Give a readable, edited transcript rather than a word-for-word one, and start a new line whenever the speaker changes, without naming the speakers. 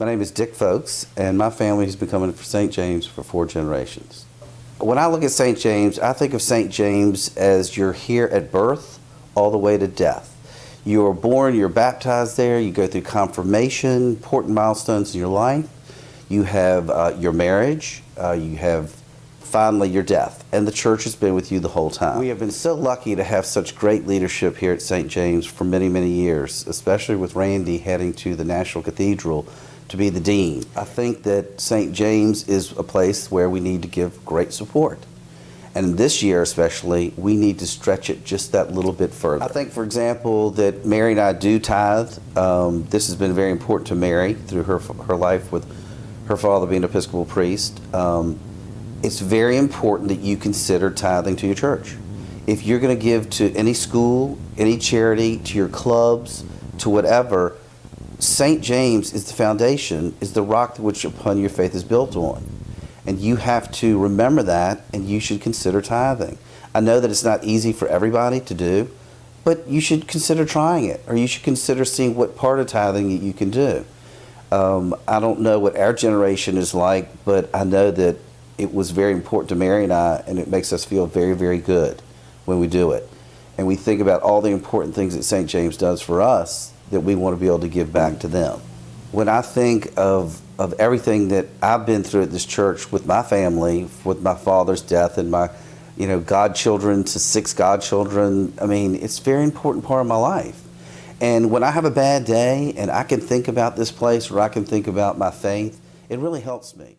My name is Dick Folks, and my family has been coming to St. James for 4 generations. When I look at St. James, I think of St. James as you're here at birth all the way to death. You are born, you're baptized there, you go through confirmation, important milestones in your life. You have your marriage, you have finally your death, and the church has been with you the whole time. We have been so lucky to have such great leadership here at St. James for many, many years, especially with Randy heading to the National Cathedral to be the dean. I think that St. James is a place where we need to give great support. And this year especially, we need to stretch it just that little bit further. I think, for example, that Mary and I do tithe. This has been very important to Mary through her life with her father being an Episcopal priest. It's very important that you consider tithing to your church. If you're going to give to any school, any charity, to your clubs, to whatever, St. James is the foundation, is the rock which upon your faith is built on. And you have to remember that, and you should consider tithing. I know that it's not easy for everybody to do, but you should consider trying it, or you should consider seeing what part of tithing you can do. I don't know what our generation is like, but I know that it was very important to Mary and I, and it makes us feel very, very good when we do it. And we think about all the important things that St. James does for us that we want to be able to give back to them. When I think of everything that I've been through at this church with my family, with my father's death and my godchildren to 6 godchildren, I mean, it's a very important part of my life. And when I have a bad day and I can think about this place or I can think about my faith, it really helps me.